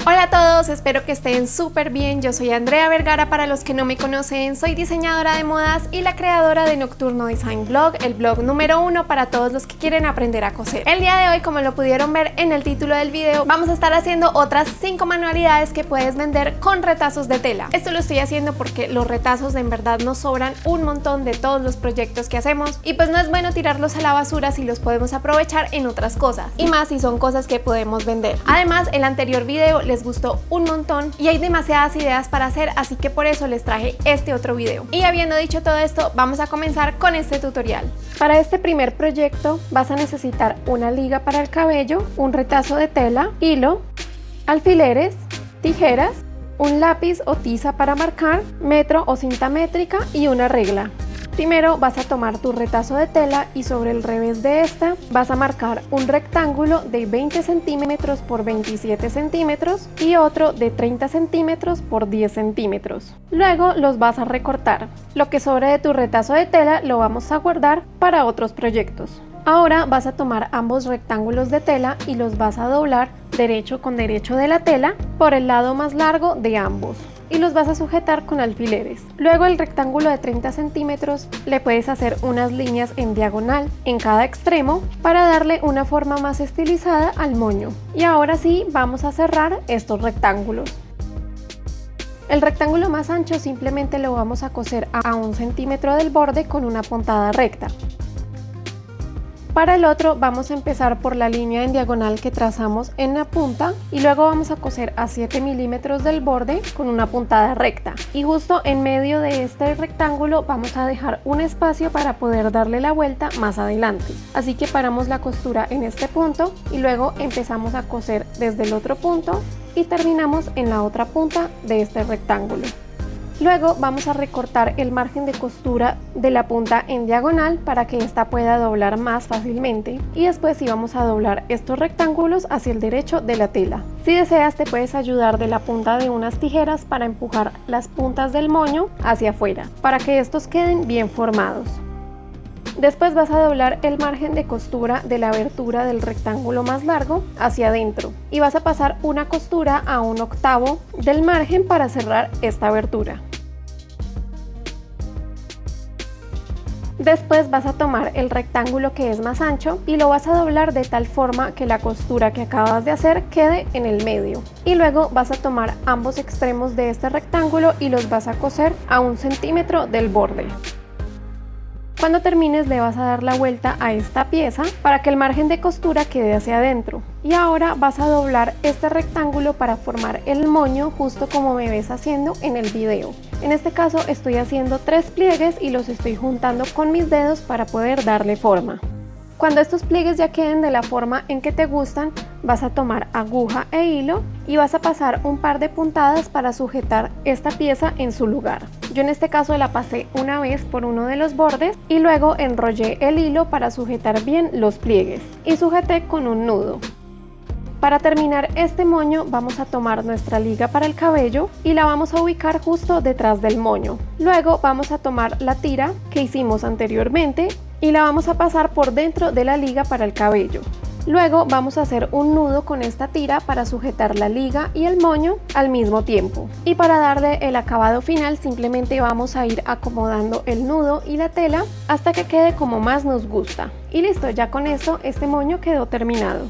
Hola a todos, espero que estén súper bien. Yo soy Andrea Vergara, para los que no me conocen, soy diseñadora de modas y la creadora de Nocturno Design Blog, el blog número 1 para todos los que quieren aprender a coser. El día de hoy, como lo pudieron ver en el título del video, vamos a estar haciendo otras 5 manualidades que puedes vender con retazos de tela. Esto lo estoy haciendo porque los retazos en verdad nos sobran un montón de todos los proyectos que hacemos y pues no es bueno tirarlos a la basura si los podemos aprovechar en otras cosas, y más si son cosas que podemos vender. Además, el anterior video les gustó un montón y hay demasiadas ideas para hacer, así que por eso les traje este otro video. Y habiendo dicho todo esto, vamos a comenzar con este tutorial. Para este primer proyecto vas a necesitar una liga para el cabello, un retazo de tela, hilo, alfileres, tijeras, un lápiz o tiza para marcar, metro o cinta métrica y una regla. Primero vas a tomar tu retazo de tela y sobre el revés de esta vas a marcar un rectángulo de 20 centímetros por 27 centímetros y otro de 30 centímetros por 10 centímetros. Luego los vas a recortar. Lo que sobre de tu retazo de tela lo vamos a guardar para otros proyectos. Ahora vas a tomar ambos rectángulos de tela y los vas a doblar derecho con derecho de la tela por el lado más largo de ambos y los vas a sujetar con alfileres. Luego el rectángulo de 30 centímetros le puedes hacer unas líneas en diagonal en cada extremo para darle una forma más estilizada al moño. Y ahora sí vamos a cerrar estos rectángulos. El rectángulo más ancho simplemente lo vamos a coser a 1 centímetro del borde con una puntada recta. Para el otro vamos a empezar por la línea en diagonal que trazamos en la punta y luego vamos a coser a 7 milímetros del borde con una puntada recta. Y justo en medio de este rectángulo vamos a dejar un espacio para poder darle la vuelta más adelante. Así que paramos la costura en este punto y luego empezamos a coser desde el otro punto y terminamos en la otra punta de este rectángulo. Luego vamos a recortar el margen de costura de la punta en diagonal para que ésta pueda doblar más fácilmente y después sí vamos a doblar estos rectángulos hacia el derecho de la tela. Si deseas te puedes ayudar de la punta de unas tijeras para empujar las puntas del moño hacia afuera para que estos queden bien formados. Después vas a doblar el margen de costura de la abertura del rectángulo más largo hacia adentro y vas a pasar una costura a 1/8 del margen para cerrar esta abertura. Después vas a tomar el rectángulo que es más ancho y lo vas a doblar de tal forma que la costura que acabas de hacer quede en el medio. Y luego vas a tomar ambos extremos de este rectángulo y los vas a coser a 1 centímetro del borde. Cuando termines le vas a dar la vuelta a esta pieza para que el margen de costura quede hacia adentro. Y ahora vas a doblar este rectángulo para formar el moño justo como me ves haciendo en el video. En este caso estoy haciendo 3 pliegues y los estoy juntando con mis dedos para poder darle forma. Cuando estos pliegues ya queden de la forma en que te gustan, vas a tomar aguja e hilo y vas a pasar un par de puntadas para sujetar esta pieza en su lugar. Yo en este caso la pasé una vez por uno de los bordes y luego enrollé el hilo para sujetar bien los pliegues y sujeté con un nudo. Para terminar este moño vamos a tomar nuestra liga para el cabello y la vamos a ubicar justo detrás del moño. Luego vamos a tomar la tira que hicimos anteriormente y la vamos a pasar por dentro de la liga para el cabello. Luego vamos a hacer un nudo con esta tira para sujetar la liga y el moño al mismo tiempo. Y para darle el acabado final simplemente vamos a ir acomodando el nudo y la tela hasta que quede como más nos gusta. Y listo, ya con esto este moño quedó terminado.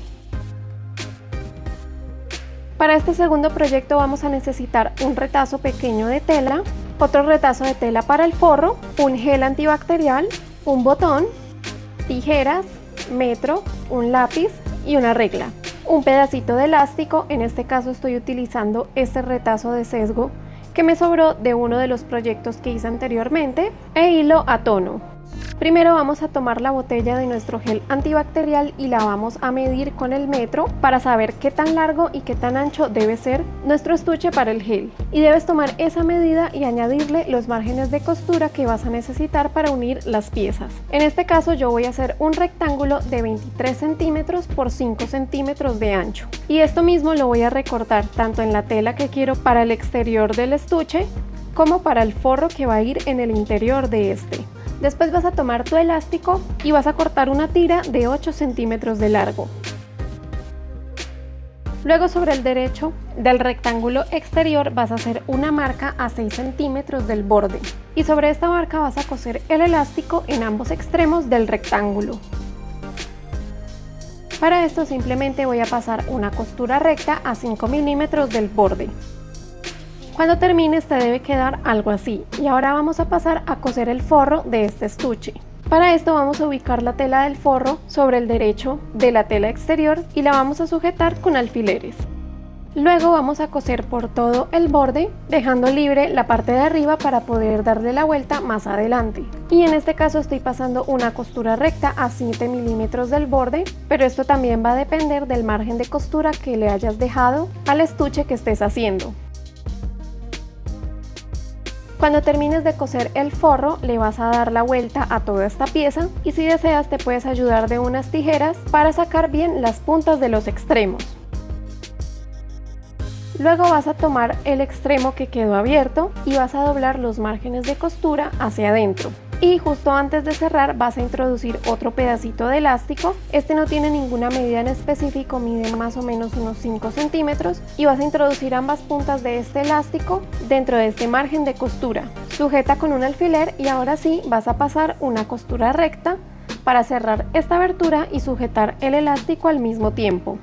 Para este segundo proyecto vamos a necesitar un retazo pequeño de tela, otro retazo de tela para el forro, un gel antibacterial, un botón, tijeras, metro, un lápiz y una regla. Un pedacito de elástico, en este caso estoy utilizando este retazo de sesgo que me sobró de uno de los proyectos que hice anteriormente, e hilo a tono. Primero vamos a tomar la botella de nuestro gel antibacterial y la vamos a medir con el metro para saber qué tan largo y qué tan ancho debe ser nuestro estuche para el gel. Y debes tomar esa medida y añadirle los márgenes de costura que vas a necesitar para unir las piezas. En este caso yo voy a hacer un rectángulo de 23 centímetros por 5 centímetros de ancho. Y esto mismo lo voy a recortar tanto en la tela que quiero para el exterior del estuche como para el forro que va a ir en el interior de este. Después vas a tomar tu elástico y vas a cortar una tira de 8 centímetros de largo. Luego sobre el derecho del rectángulo exterior vas a hacer una marca a 6 centímetros del borde y sobre esta marca vas a coser el elástico en ambos extremos del rectángulo. Para esto simplemente voy a pasar una costura recta a 5 milímetros del borde. Cuando termines te debe quedar algo así y ahora vamos a pasar a coser el forro de este estuche. Para esto vamos a ubicar la tela del forro sobre el derecho de la tela exterior y la vamos a sujetar con alfileres. Luego vamos a coser por todo el borde, dejando libre la parte de arriba para poder darle la vuelta más adelante. Y en este caso estoy pasando una costura recta a 7 milímetros del borde, pero esto también va a depender del margen de costura que le hayas dejado al estuche que estés haciendo. Cuando termines de coser el forro le vas a dar la vuelta a toda esta pieza y si deseas te puedes ayudar de unas tijeras para sacar bien las puntas de los extremos. Luego vas a tomar el extremo que quedó abierto y vas a doblar los márgenes de costura hacia adentro. Y justo antes de cerrar vas a introducir otro pedacito de elástico. Este no tiene ninguna medida en específico, mide más o menos unos 5 centímetros y vas a introducir ambas puntas de este elástico dentro de este margen de costura. Sujeta con un alfiler y ahora sí vas a pasar una costura recta para cerrar esta abertura y sujetar el elástico al mismo tiempo.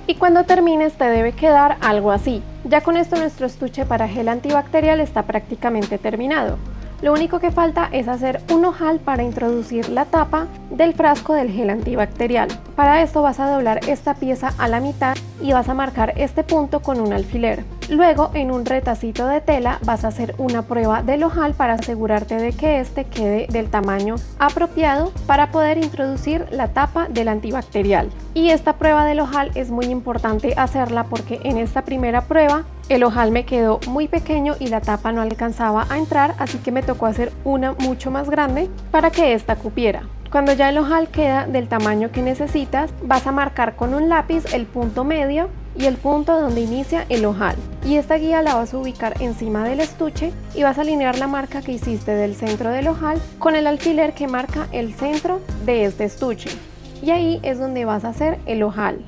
Y cuando termines te debe quedar algo así. Ya con esto nuestro estuche para gel antibacterial está prácticamente terminado. Lo único que falta es hacer un ojal para introducir la tapa del frasco del gel antibacterial. Para esto vas a doblar esta pieza a la mitad y vas a marcar este punto con un alfiler. Luego en un retacito de tela vas a hacer una prueba del ojal para asegurarte de que este quede del tamaño apropiado para poder introducir la tapa del antibacterial. Y esta prueba del ojal es muy importante hacerla porque en esta primera prueba el ojal me quedó muy pequeño y la tapa no alcanzaba a entrar, así que me tocó hacer una mucho más grande para que esta cupiera. Cuando ya el ojal queda del tamaño que necesitas, vas a marcar con un lápiz el punto medio y el punto donde inicia el ojal. Y esta guía la vas a ubicar encima del estuche y vas a alinear la marca que hiciste del centro del ojal con el alfiler que marca el centro de este estuche. Y ahí es donde vas a hacer el ojal.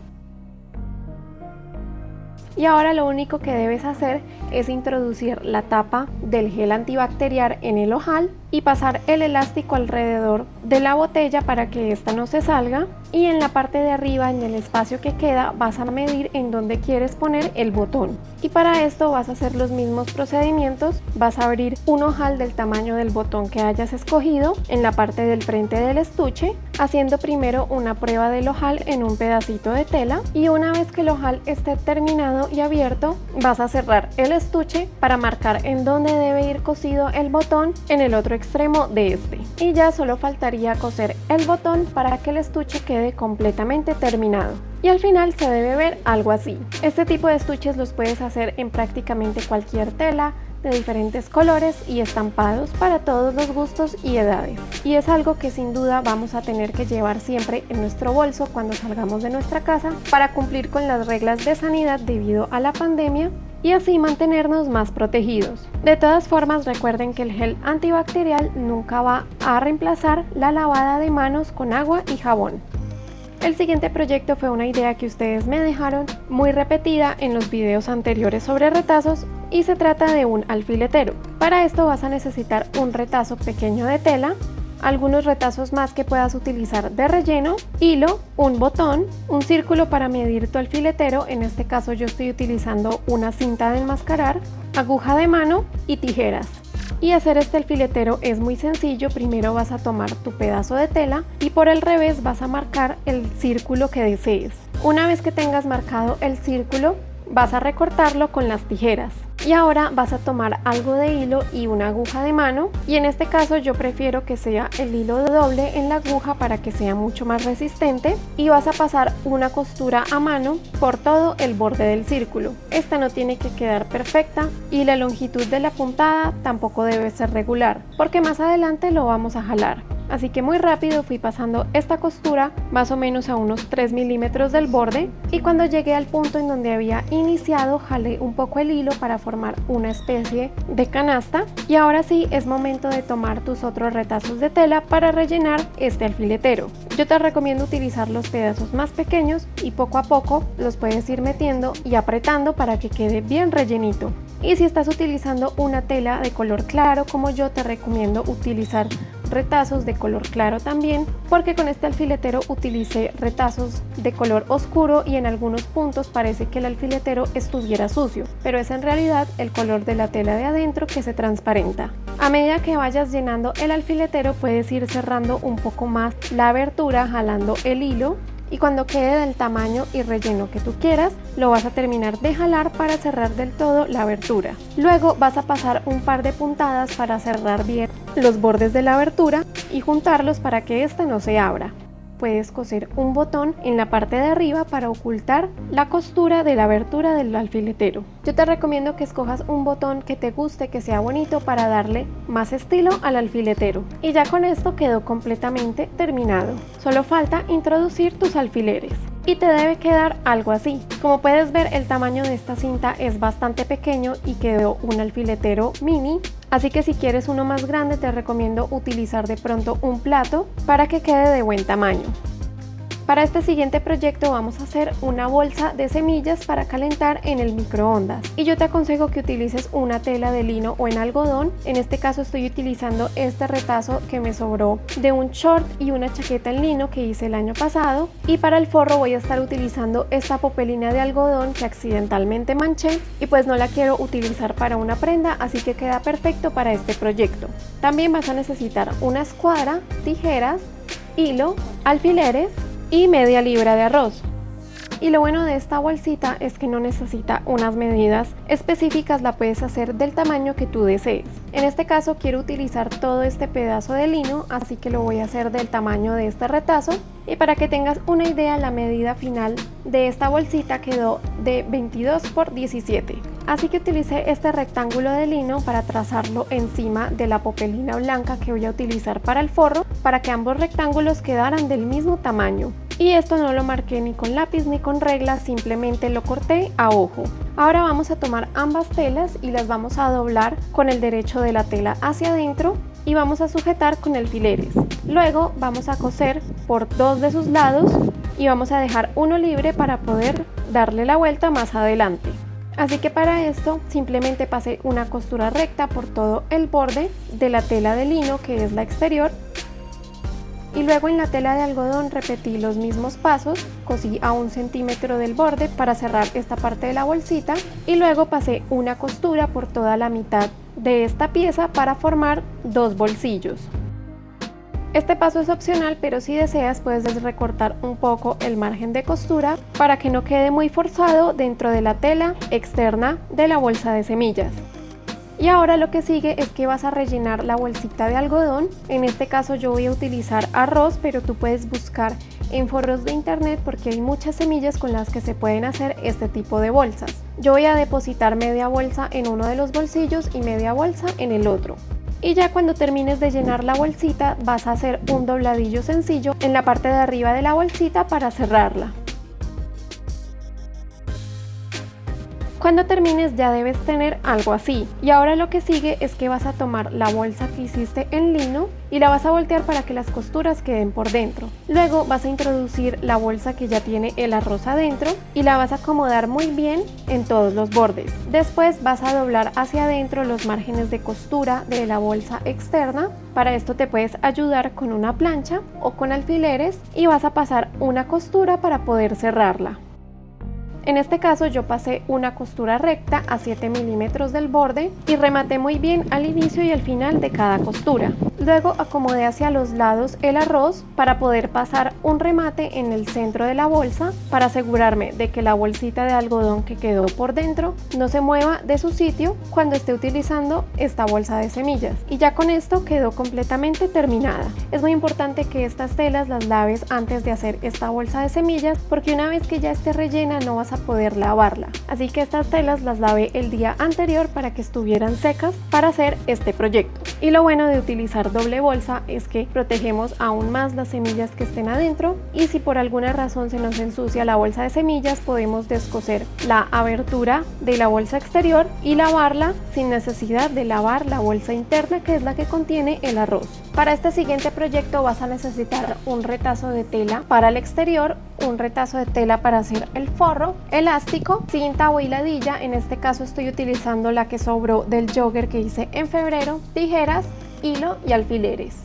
Y ahora lo único que debes hacer es introducir la tapa del gel antibacterial en el ojal y pasar el elástico alrededor de la botella para que esta no se salga, y en la parte de arriba, en el espacio que queda, vas a medir en donde quieres poner el botón. Y para esto vas a hacer los mismos procedimientos. Vas a abrir un ojal del tamaño del botón que hayas escogido en la parte del frente del estuche, haciendo primero una prueba del ojal en un pedacito de tela, y una vez que el ojal esté terminado y abierto vas a cerrar el estuche para marcar en dónde debe ir cosido el botón en el otro extremo de este, y ya solo faltaría coser el botón para que el estuche quede completamente terminado. Y al final se debe ver algo así. Este tipo de estuches los puedes hacer en prácticamente cualquier tela, de diferentes colores y estampados para todos los gustos y edades. Y es algo que sin duda vamos a tener que llevar siempre en nuestro bolso cuando salgamos de nuestra casa para cumplir con las reglas de sanidad debido a la pandemia y así mantenernos más protegidos. De todas formas, recuerden que el gel antibacterial nunca va a reemplazar la lavada de manos con agua y jabón. El siguiente proyecto fue una idea que ustedes me dejaron muy repetida en los videos anteriores sobre retazos y se trata de un alfiletero. Para esto vas a necesitar un retazo pequeño de tela, algunos retazos más que puedas utilizar de relleno, hilo, un botón, un círculo para medir tu alfiletero, en este caso yo estoy utilizando una cinta de enmascarar, aguja de mano y tijeras. Y hacer este alfiletero es muy sencillo. Primero vas a tomar tu pedazo de tela y por el revés vas a marcar el círculo que desees. Una vez que tengas marcado el círculo, vas a recortarlo con las tijeras. Y ahora vas a tomar algo de hilo y una aguja de mano, y en este caso yo prefiero que sea el hilo doble en la aguja para que sea mucho más resistente, y vas a pasar una costura a mano por todo el borde del círculo. Esta no tiene que quedar perfecta y la longitud de la puntada tampoco debe ser regular porque más adelante lo vamos a jalar. Así que muy rápido fui pasando esta costura más o menos a unos 3 milímetros del borde, y cuando llegué al punto en donde había iniciado jalé un poco el hilo para formar una especie de canasta. Y ahora sí es momento de tomar tus otros retazos de tela para rellenar este alfiletero. Yo te recomiendo utilizar los pedazos más pequeños y poco a poco los puedes ir metiendo y apretando para que quede bien rellenito. Y si estás utilizando una tela de color claro como yo, te recomiendo utilizar retazos de color claro también, porque con este alfiletero utilicé retazos de color oscuro y en algunos puntos parece que el alfiletero estuviera sucio, pero es en realidad el color de la tela de adentro que se transparenta. A medida que vayas llenando el alfiletero puedes ir cerrando un poco más la abertura jalando el hilo, y cuando quede del tamaño y relleno que tú quieras, lo vas a terminar de jalar para cerrar del todo la abertura. Luego vas a pasar un par de puntadas para cerrar bien los bordes de la abertura y juntarlos para que ésta no se abra. Puedes coser un botón en la parte de arriba para ocultar la costura de la abertura del alfiletero. Yo te recomiendo que escojas un botón que te guste, que sea bonito, para darle más estilo al alfiletero. Y ya con esto quedó completamente terminado. Solo falta introducir tus alfileres. Y te debe quedar algo así. Como puedes ver, el tamaño de esta cinta es bastante pequeño y quedó un alfiletero mini. Así que si quieres uno más grande te recomiendo utilizar de pronto un plato para que quede de buen tamaño. Para este siguiente proyecto vamos a hacer una bolsa de semillas para calentar en el microondas, y yo te aconsejo que utilices una tela de lino o en algodón. En este caso estoy utilizando este retazo que me sobró de un short y una chaqueta en lino que hice el año pasado, y para el forro voy a estar utilizando esta popelina de algodón que accidentalmente manché y pues no la quiero utilizar para una prenda, así que queda perfecto para este proyecto. También vas a necesitar una escuadra, tijeras, hilo, alfileres y media libra de arroz. Y lo bueno de esta bolsita es que no necesita unas medidas específicas, la puedes hacer del tamaño que tú desees. En este caso quiero utilizar todo este pedazo de lino, así que lo voy a hacer del tamaño de este retazo. Y para que tengas una idea, la medida final de esta bolsita quedó de 22 por 17. Así que utilicé este rectángulo de lino para trazarlo encima de la popelina blanca que voy a utilizar para el forro, para que ambos rectángulos quedaran del mismo tamaño. Y esto no lo marqué ni con lápiz ni con regla, simplemente lo corté a ojo. Ahora vamos a tomar ambas telas y las vamos a doblar con el derecho de la tela hacia adentro y vamos a sujetar con alfileres. Luego vamos a coser por dos de sus lados y vamos a dejar uno libre para poder darle la vuelta más adelante. Así que para esto simplemente pasé una costura recta por todo el borde de la tela de lino, que es la exterior, y luego en la tela de algodón repetí los mismos pasos, cosí a 1 centímetro del borde para cerrar esta parte de la bolsita, y luego pasé una costura por toda la mitad de esta pieza para formar dos bolsillos. Este paso es opcional, pero si deseas puedes recortar un poco el margen de costura para que no quede muy forzado dentro de la tela externa de la bolsa de semillas. Y ahora lo que sigue es que vas a rellenar la bolsita de algodón. En este caso yo voy a utilizar arroz, pero tú puedes buscar en foros de internet porque hay muchas semillas con las que se pueden hacer este tipo de bolsas. Yo voy a depositar media bolsa en uno de los bolsillos y media bolsa en el otro. Y ya cuando termines de llenar la bolsita vas a hacer un dobladillo sencillo en la parte de arriba de la bolsita para cerrarla. Cuando termines ya debes tener algo así. Y ahora lo que sigue es que vas a tomar la bolsa que hiciste en lino y la vas a voltear para que las costuras queden por dentro. Luego vas a introducir la bolsa que ya tiene el arroz adentro y la vas a acomodar muy bien en todos los bordes. Después vas a doblar hacia adentro los márgenes de costura de la bolsa externa. Para esto te puedes ayudar con una plancha o con alfileres y vas a pasar una costura para poder cerrarla. En este caso yo pasé una costura recta a 7 milímetros del borde y rematé muy bien al inicio y al final de cada costura. Luego acomodé hacia los lados el arroz para poder pasar un remate en el centro de la bolsa para asegurarme de que la bolsita de algodón que quedó por dentro no se mueva de su sitio cuando esté utilizando esta bolsa de semillas. Y ya con esto quedó completamente terminada. Es muy importante que estas telas las laves antes de hacer esta bolsa de semillas, porque una vez que ya esté rellena no vas a poder lavarla. Así que estas telas las lavé el día anterior para que estuvieran secas para hacer este proyecto. Y lo bueno de utilizar doble bolsa es que protegemos aún más las semillas que estén adentro, y si por alguna razón se nos ensucia la bolsa de semillas, podemos descoser la abertura de la bolsa exterior y lavarla sin necesidad de lavar la bolsa interna, que es la que contiene el arroz. Para este siguiente proyecto vas a necesitar un retazo de tela para el exterior, un retazo de tela para hacer el forro, elástico, cinta o hiladilla. En este caso estoy utilizando la que sobró del jogger que hice en febrero, tijeras, hilo y alfileres.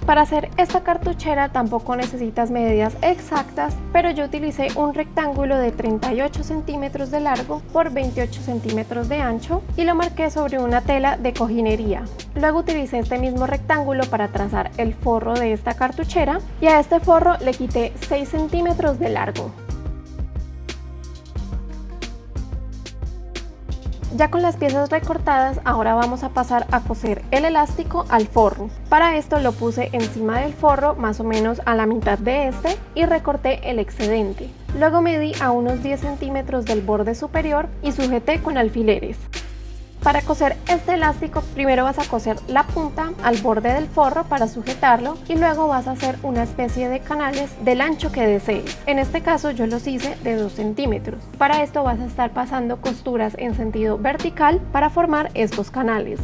Para hacer esta cartuchera tampoco necesitas medidas exactas, pero yo utilicé un rectángulo de 38 centímetros de largo por 28 centímetros de ancho y lo marqué sobre una tela de cojinería. Luego utilicé este mismo rectángulo para trazar el forro de esta cartuchera y a este forro le quité 6 centímetros de largo. Ya con las piezas recortadas, ahora vamos a pasar a coser el elástico al forro. Para esto lo puse encima del forro, más o menos a la mitad de este, y recorté el excedente. Luego medí a unos 10 centímetros del borde superior y sujeté con alfileres. Para coser este elástico, primero vas a coser la punta al borde del forro para sujetarlo y luego vas a hacer una especie de canales del ancho que desees. En este caso yo los hice de 2 centímetros. Para esto vas a estar pasando costuras en sentido vertical para formar estos canales.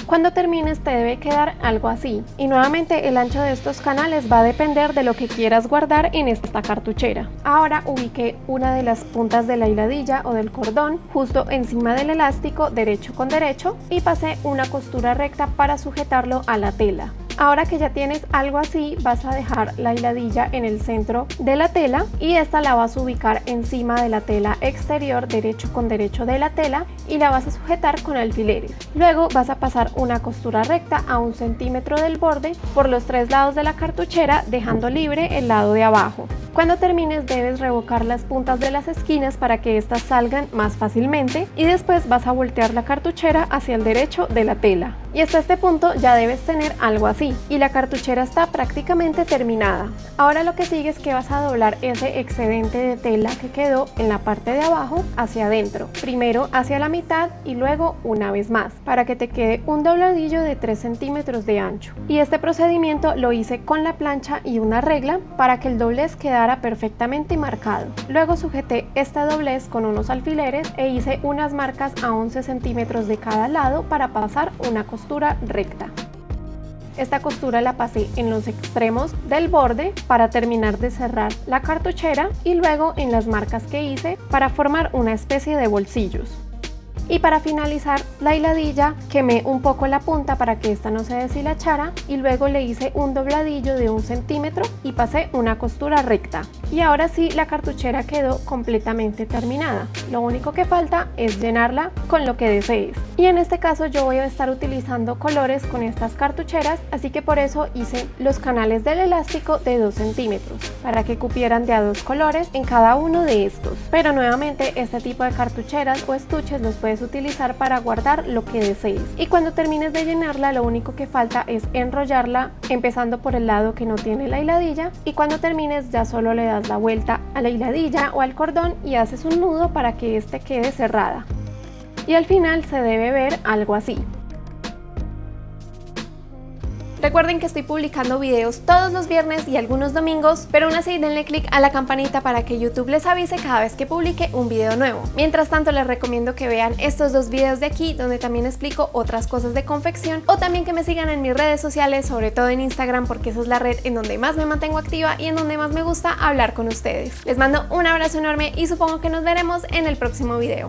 Cuando termines te debe quedar algo así, y nuevamente el ancho de estos canales va a depender de lo que quieras guardar en esta cartuchera. Ahora ubiqué una de las puntas de la hiladilla o del cordón justo encima del elástico, derecho con derecho, y pasé una costura recta para sujetarlo a la tela. Ahora que ya tienes algo así, vas a dejar la hiladilla en el centro de la tela y esta la vas a ubicar encima de la tela exterior, derecho con derecho de la tela, y la vas a sujetar con alfileres. Luego vas a pasar una costura recta a 1 centímetro del borde por los 3 lados de la cartuchera, dejando libre el lado de abajo. Cuando termines debes revocar las puntas de las esquinas para que estas salgan más fácilmente, y después vas a voltear la cartuchera hacia el derecho de la tela. Y hasta este punto ya debes tener algo así, y la cartuchera está prácticamente terminada. Ahora lo que sigue es que vas a doblar ese excedente de tela que quedó en la parte de abajo hacia adentro, primero hacia la mitad y luego una vez más, para que te quede un dobladillo de 3 centímetros de ancho. Y este procedimiento lo hice con la plancha y una regla para que el doblez quedara perfectamente marcado. Luego sujeté este doblez con unos alfileres e hice unas marcas a 11 centímetros de cada lado para pasar una costura recta. Esta costura la pasé en los extremos del borde para terminar de cerrar la cartuchera y luego en las marcas que hice para formar una especie de bolsillos. Y para finalizar la hiladilla quemé un poco la punta para que esta no se deshilachara y luego le hice un dobladillo de 1 centímetro y pasé una costura recta. Y ahora sí, la cartuchera quedó completamente terminada. Lo único que falta es llenarla con lo que desees. Y en este caso yo voy a estar utilizando colores con estas cartucheras, así que por eso hice los canales del elástico de 2 centímetros para que cupieran de a 2 colores en cada uno de estos. Pero nuevamente este tipo de cartucheras o estuches los puedes utilizar para guardar lo que desees. Y cuando termines de llenarla, lo único que falta es enrollarla empezando por el lado que no tiene la hiladilla, y cuando termines ya solo le das la vuelta a la hiladilla o al cordón y haces un nudo para que este quede cerrada. Y al final se debe ver algo así. Recuerden que estoy publicando videos todos los viernes y algunos domingos, pero aún así denle click a la campanita para que YouTube les avise cada vez que publique un video nuevo. Mientras tanto, les recomiendo que vean estos 2 videos de aquí, donde también explico otras cosas de confección, o también que me sigan en mis redes sociales, sobre todo en Instagram, porque esa es la red en donde más me mantengo activa y en donde más me gusta hablar con ustedes. Les mando un abrazo enorme y supongo que nos veremos en el próximo video.